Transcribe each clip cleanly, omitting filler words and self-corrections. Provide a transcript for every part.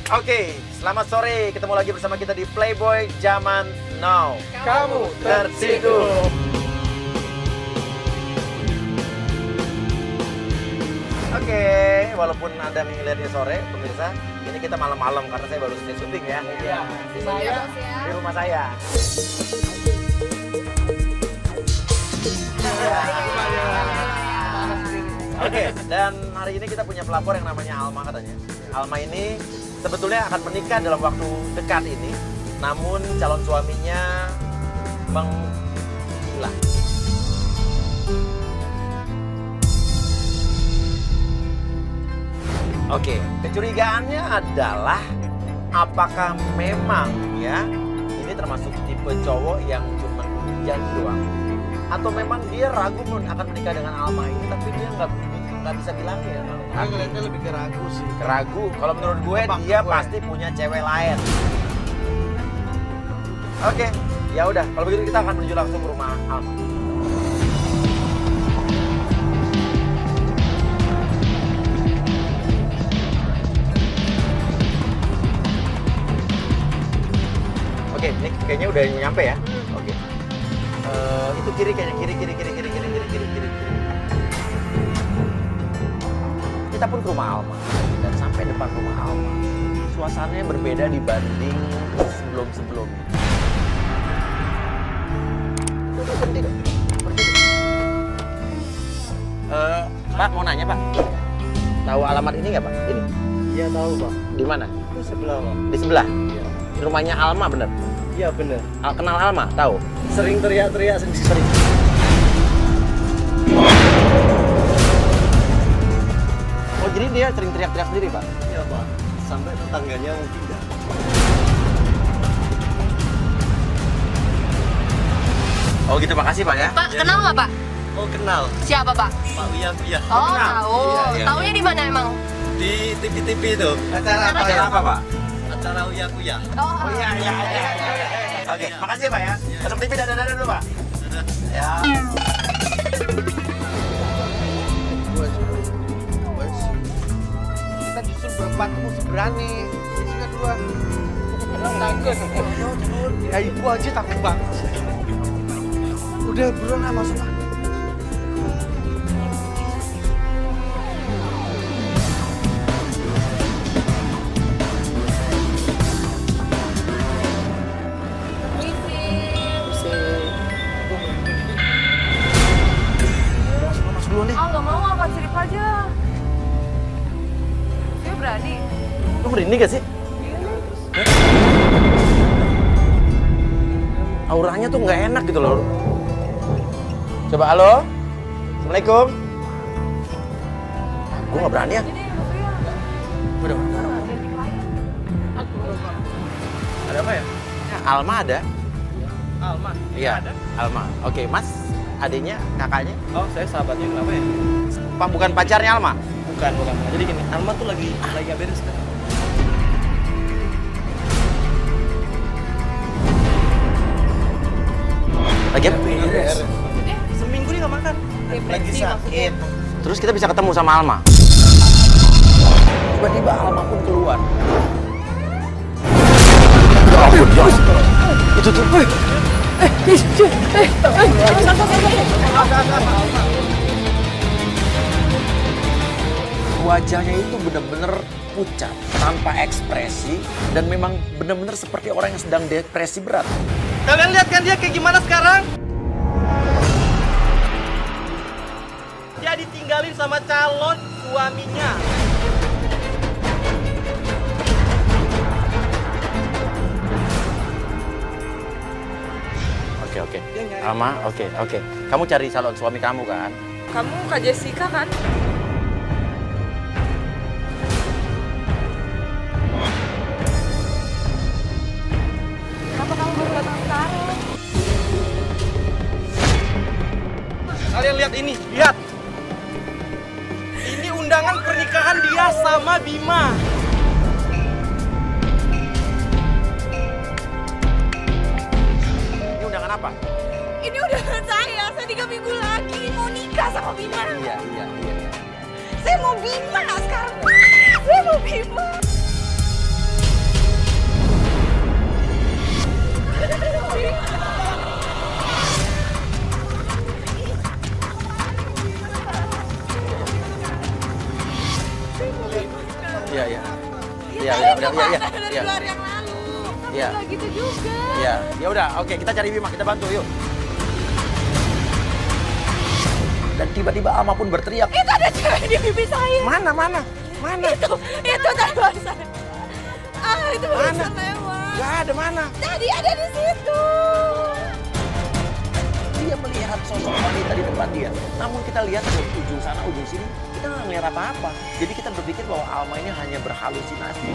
Oke, selamat sore. Ketemu lagi bersama kita di Playboy Zaman Now. Kamu tersitu. Oke, walaupun Anda melihatnya sore, pemirsa, ini kita malam-malam karena saya baru selesai syuting ya. Iya. Saya Di rumah saya. Oke, dan hari ini kita punya pelapor yang namanya Alma katanya. Alma ini sebetulnya akan menikah dalam waktu dekat ini, namun calon suaminya menghilang. Oke, kecurigaannya adalah apakah memang ya ini termasuk tipe cowok yang cuma janji doang, atau memang dia ragu akan menikah dengan Alma ini, tapi dia nggak bisa bilangin. Aku ngeliatnya lebih ke ragu sih. Ragu. Kalau menurut gue dia pasti punya cewek lain. Oke, ya udah. Kalau begitu kita akan menuju langsung ke rumah Alma. Oke, ini kayaknya udah nyampe ya. Oke. Itu kiri kayaknya, kiri. Kita pun ke rumah Alma dan sampai depan rumah Alma. Suasananya berbeda dibanding sebelum-sebelumnya. Berhenti dong. Pak, mau nanya Pak. Tahu alamat ini nggak Pak? Ini? Iya tahu Pak. Di mana? Itu sebelah Pak. Di sebelah. Iya. Rumahnya Alma bener? Iya bener. Kenal Alma? Tahu? Sering teriak-teriak sendiri. Oh, jadi dia sering teriak-teriak sendiri Pak? Iya Pak. Sampai tetangganya mau pindah. Oh gitu, makasih Pak ya. Pak, kenal nggak Pak? Oh kenal. Siapa Pak? Pak Uya. Oh, kenal. tahu. Iya. Taunya di mana emang? Di TV itu. Acara apa Pak? Acara Uya. Oh, Iya. Oke, makasih Pak ya. Masuk TV dadah dulu Pak. Ya. Kita justru berempat tuh berani. Sini duluan. takut. Ya ibu aja takut banget. Udah buruan lah masuk lah. Masuk dulu nih. Ah, nggak mau apa sirip aja. Dia berani. Lu merinding gak sih? Auranya tuh nggak enak gitu loh. Coba halo. Assalamualaikum. Gue nggak berani ya. Udah. Ada apa ya? Alma ada. Alma. Iya. Alma. Oke, Mas. Adiknya, kakaknya? Oh, saya sahabatnya kenapa ya? Pak, bukan pacarnya Alma? Bukan. Jadi gini, Alma tuh lagi nggak beres kan? Lagi apa? Beres. Seminggu dia nggak makan. Lagi Depresi sakit. Terus kita bisa ketemu sama Alma. Tiba-tiba Alma pun keluar. Ya ampun, ya. Itu tuh. Wajahnya itu benar-benar pucat, tanpa ekspresi, dan memang benar-benar seperti orang yang sedang depresi berat. Kalian lihat kan dia kayak gimana sekarang? Dia ditinggalin sama calon suaminya. Oke. Alma, oke. Kamu cari calon suami kamu kan? Kamu Kak Jessica kan? Kenapa kamu baru datang sekarang? Kalian lihat ini, lihat. Ini undangan pernikahan dia sama Bima. Ini undangan apa? Ini udah saya 3 minggu lagi mau nikah sama Bima. Iya. Iya, tadi udah, udah iya, dari iya. 2 hari yang lalu. Tapi Iya. nggak gitu juga. Iya, ya udah, oke kita cari Bima, kita bantu yuk. Dan tiba-tiba Alma pun berteriak. Itu ada cewek di pipi saya. Mana, mana, mana? Itu tadi barusan. Itu barusan lewat. Gak ada mana. Tadi ada di situ. Dia melihat sosok wanita di depan dia. Namun kita lihat dari ujung sana, ujung sini, kita nggak ngeliat apa-apa. Jadi kita berpikir bahwa Alma ini hanya berhalusinasi.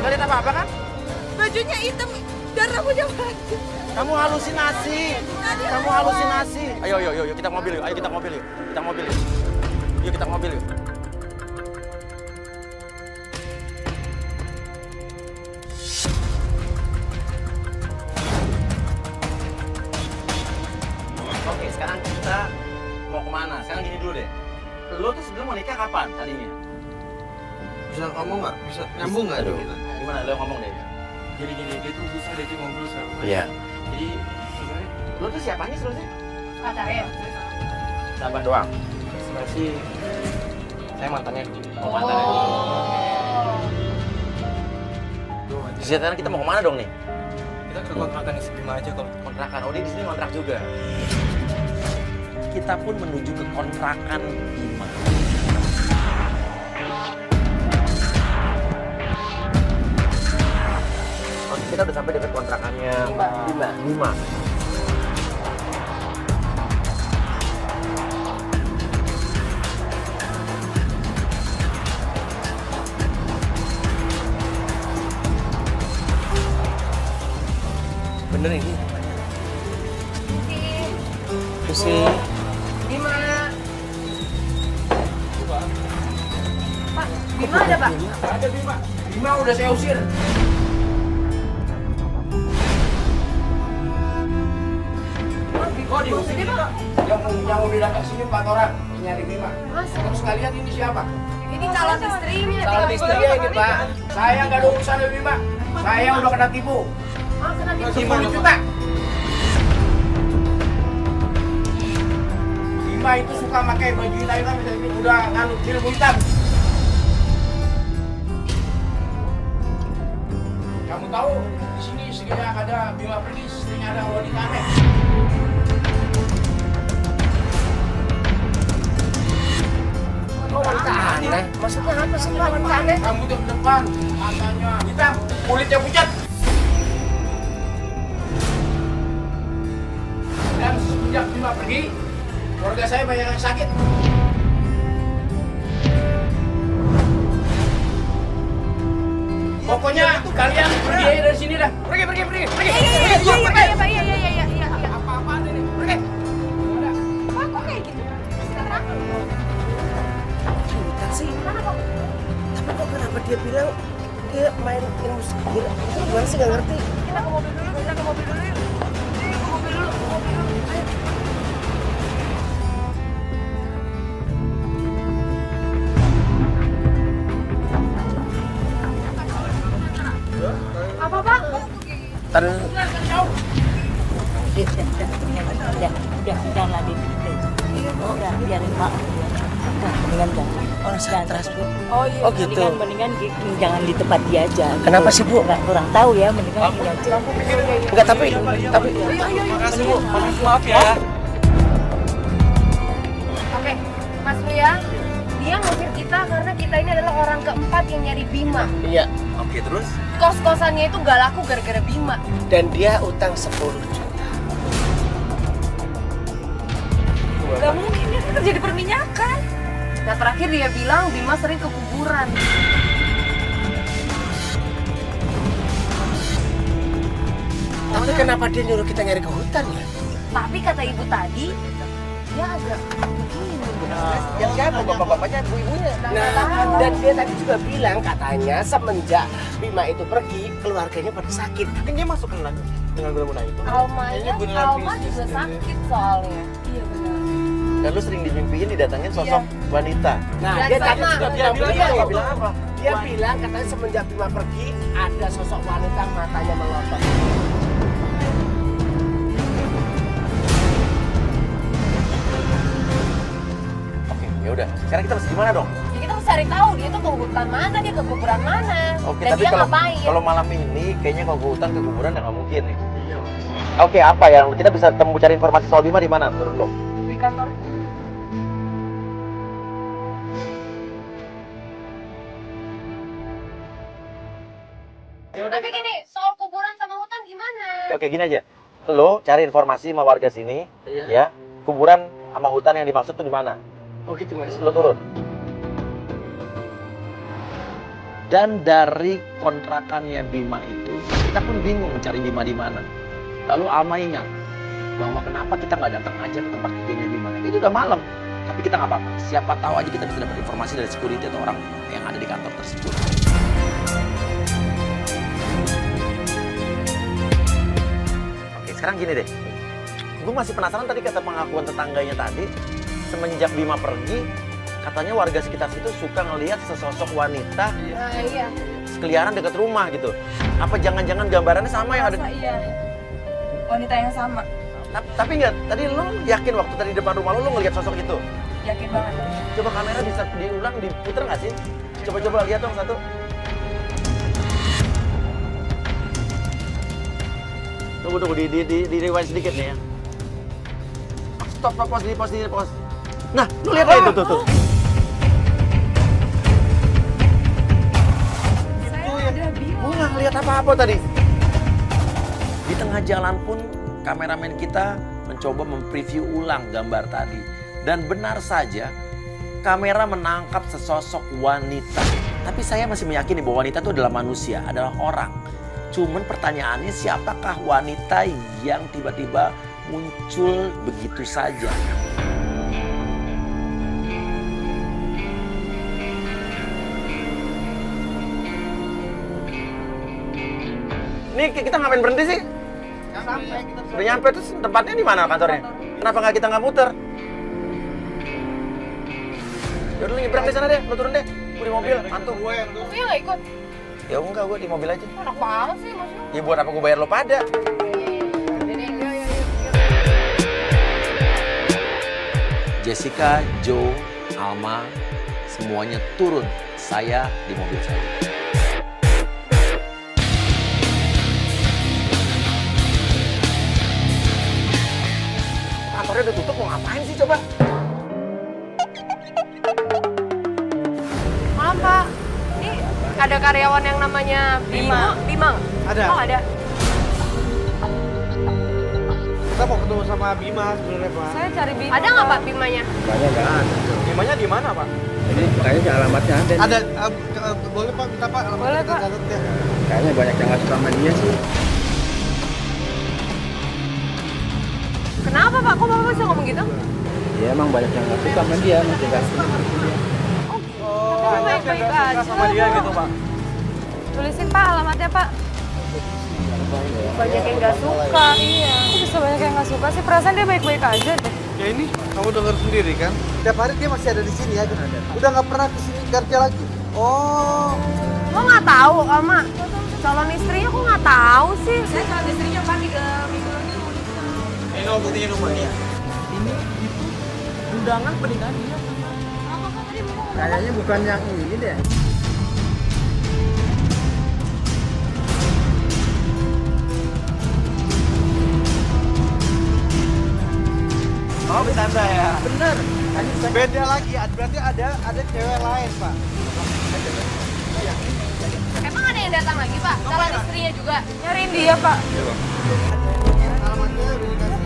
Nggak lihat apa-apa kan? Bajunya hitam dan rambutnya panjang. Kamu halusinasi. Kamu halusinasi. Ayo, kita ke mobil yuk. Ayo kita ke mobil yuk. Kita ke mobil yuk. Yuk kita ke mobil yuk. Oke, sekarang kita mau kemana? Sekarang gini dulu deh. Lo tuh sebelum mau nikah kapan tadinya? Bisa ngomong nggak? Bisa nyambung nggak Aduh, kita? gimana lo ngomong deh? Jadi gini, dia tuh susah dia ngobrol sama. Iya. Jadi sebenarnya Lo tuh siapanya sebenarnya? Pacarnya. Sahabat doang. sebenarnya sih saya mantannya dulu. Oh, mantannya. Terus sekarang kita mau kemana dong nih? Kita ke kontrakan di Bima aja kalau. Kontrakan. Oh, dia di sini kontrak juga. Kita pun menuju ke kontrakan Bima. Oke, kita udah sampai dekat kontrakannya Bima. Bener ini. Pusi. Bima. Pak, Bima ada Pak? Ada Bima. Bima udah saya usir. Oh, diusir Pak. Yang udah datang sini 4 orang nyari Bima. Mas, Terus kalian ini siapa? ini calon istrinya. Calon istrinya ini Pak. Saya nggak ada urusan dengan Bima. Saya udah kena tipu. Oh, kena tipu. 10 juta. Bima itu suka pakai baju hitam, udah nganut ilmu hitam. Kamu tahu di sini sekiranya ada Bima pergi, istrinya ada wanita aneh. Oh, wanita aneh. Maksudnya apa sih Pak wanita aneh? Rambutnya ke depan, matanya hitam, kulitnya pucat. Dan sejak Bima pergi, keluarga saya banyak yang sakit. Pokoknya kalian pergi aja dari sini dah. Pergi. Iya. Apa-apaan ini? Pergi. Ada. Pak, kok kayak gitu? Sekarang. Pintar sih. Kenapa? Tapi kok kenapa dia bilang dia main ilmu sihir? Itu gimana sih nggak ngerti? Kita ke mobil dulu yuk. Ke mobil dulu. Ayo. Apa Pak? Udah lagi. Udah biarin Pak. Udah mendingan jangan. Oh, stres Bu. Oh iya. Oh gitu. Mendingan jangan di tempat dia aja. Kenapa sih, Bu? Nggak kurang tahu ya, mendingan ini aja. Enggak, tapi Makasih Bu. Maaf ya. Oke, Mas Ria, dia ngusir kita karena kita ini adalah orang keempat yang nyari Bima. iya. Oke, terus? Kos-kosannya itu gak laku gara-gara Bima. Dan dia utang 10 juta. Gak mungkin dia kan kerja di perminyakan. Nah terakhir dia bilang Bima sering ke kuburan. Tapi kenapa dia nyuruh kita nyari ke hutan ya? Tapi kata ibu tadi, dia agak begini. Yang siapa? Bapak-bapaknya, ibu-ibunya? Nah, dan dia tadi juga bilang katanya semenjak Bima itu pergi, keluarganya pada sakit. Kan dia masuk dengan gula-gula itu. Almanya, Alma juga sakit soalnya. Iya benar. Dan lu sering dimimpiin didatangin sosok wanita. Nah, Dan dia tadi sama. juga Dia bilang bilang begitu. apa? Bilang apa? Dia bilang katanya semenjak Bima pergi, ada sosok wanita matanya melotot. Oke, ya udah. Sekarang kita mesti gimana dong? kita harus cari tahu dia tuh ke hutan mana, dia ke kuburan mana. Oke, Dan tapi dia kalau ngapain. kalau malam ini kayaknya kalau ke hutan ke kuburan ya nggak mungkin nih. Oke, apa yang kita bisa temu cari informasi soal Bima di mana menurut lo? Di kantor. Tapi gini, soal kuburan sama hutan gimana? Oke, gini aja. Lo cari informasi sama warga sini, ya. Kuburan sama hutan yang dimaksud tuh di mana? Oh gitu mas. Lo turun. Dan dari kontrakannya Bima itu, kita pun bingung mencari Bima di mana. Lalu Alma ingat bahwa kenapa kita nggak datang aja ke tempat kejadiannya Bima. Itu udah malam, tapi kita nggak apa-apa. Siapa tahu aja kita bisa dapat informasi dari security atau orang yang ada di kantor tersebut. Oke, sekarang gini deh. Gue masih penasaran tadi kata pengakuan tetangganya tadi, semenjak Bima pergi, katanya warga sekitar situ suka ngelihat sesosok wanita Nah iya. sekeliaran dekat rumah gitu. Apa jangan-jangan gambarannya sama yang ada? Masa iya. Wanita yang sama. Tapi nggak, tadi lo yakin waktu tadi depan rumah lo ngelihat sosok itu? Yakin banget. Coba kamera bisa diulang, diputer nggak sih? Coba lihat dong satu. Tunggu, di rewind sedikit nih ya. Stop, pause. Nah, lu lihat itu tuh. Gue nggak ngeliat apa-apa tadi. Di tengah jalan pun kameramen kita mencoba mempreview ulang gambar tadi. Dan benar saja, kamera menangkap sesosok wanita. Tapi saya masih meyakini bahwa wanita itu adalah manusia, adalah orang. Cuman pertanyaannya siapakah wanita yang tiba-tiba muncul begitu saja? Ini kita ngapain berhenti sih? Udah nyampe, terus tempatnya di mana kantornya? Kenapa nggak kita nggak muter? Yaudah lu nyebrang di sana deh, lu turun deh. Gue di mobil, antum. Iya nggak ikut. Ya enggak, gue di mobil aja. Enak banget sih maksudnya. Ya buat apa gue bayar lo pada? Jessica, Joe, Alma, semuanya turun. Saya di mobil saya. Kantornya udah tutup, mau ngapain sih coba? Maaf Pak, ini ada karyawan yang namanya Bima. Bima nggak? Ada. Oh ada. Kita mau ketemu sama Bima sebenarnya pak. Saya cari Bima. Ada nggak Pak Bimanya? Banyak nggak ada. Bimanya di mana pak? Ini kayaknya alamatnya ada. Ada. Boleh pak minta pak alamatnya. Boleh, kita Pak. catat ya. Kayaknya banyak yang nggak suka sama dia sih. Kenapa Pak? Kok Bapak bisa ngomong gitu? Dia emang banyak yang nggak suka sama dia, masih nggak suka. Oh, Tapi baik-baik aja. sama dia gitu pak. Tulisin Pak alamatnya Pak. Banyak yang nggak suka. Iya. Kok bisa banyak yang nggak suka sih? Perasaan dia baik-baik aja deh. Ya ini kamu dengar sendiri kan? Tiap hari dia masih ada di sini ya. Udah nggak pernah kesini kerja lagi. Oh. Lo nggak tahu sama calon istrinya kok nggak tahu sih? Saya calon istrinya Pak 3 minggu lagi mau nikah. Ini buktinya nomornya. Ini itu undangan pernikahan dia. Kayaknya bukan yang ini deh. Oh bercanda ya? Bener. Beda lagi, berarti ada cewek lain pak. Emang ada yang datang lagi Pak? Calon istrinya juga? Nyariin dia Pak. Alamatnya udah dikasih.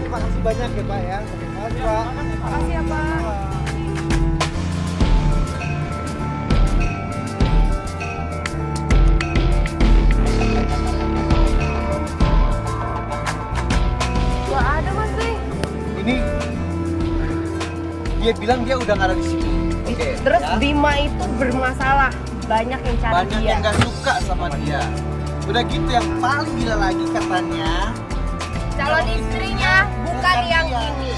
Terima kasih banyak ya pak ya. Terima kasih pak. Makasih ya Pak. Gak ada Mas Nih. Ini dia bilang dia udah nggak ada di sini. Oke. Terus Bima itu bermasalah. Banyak yang cari Banyak dia. yang nggak suka sama dia. Udah gitu yang paling gila lagi katanya. Calon istrinya bukan yang ini.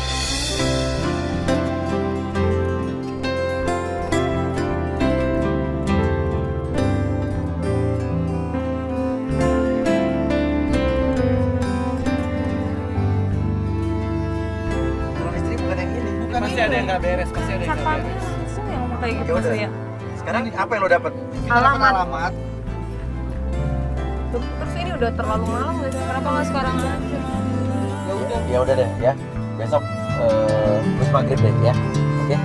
Calon istri bukan yang ini. Bukan masih ada yang nggak beres, pasti ada yang nggak Satpamnya beres. langsung yang ngomong kayak gitu Ya udah. sih ya. Sekarang apa yang lo dapat? Kita dapat Alamat. alamat. Terus ini udah terlalu malam gak sih? Kenapa nggak sekarang aja? Ya udah deh ya. Besok maghrib deh ya. Oke.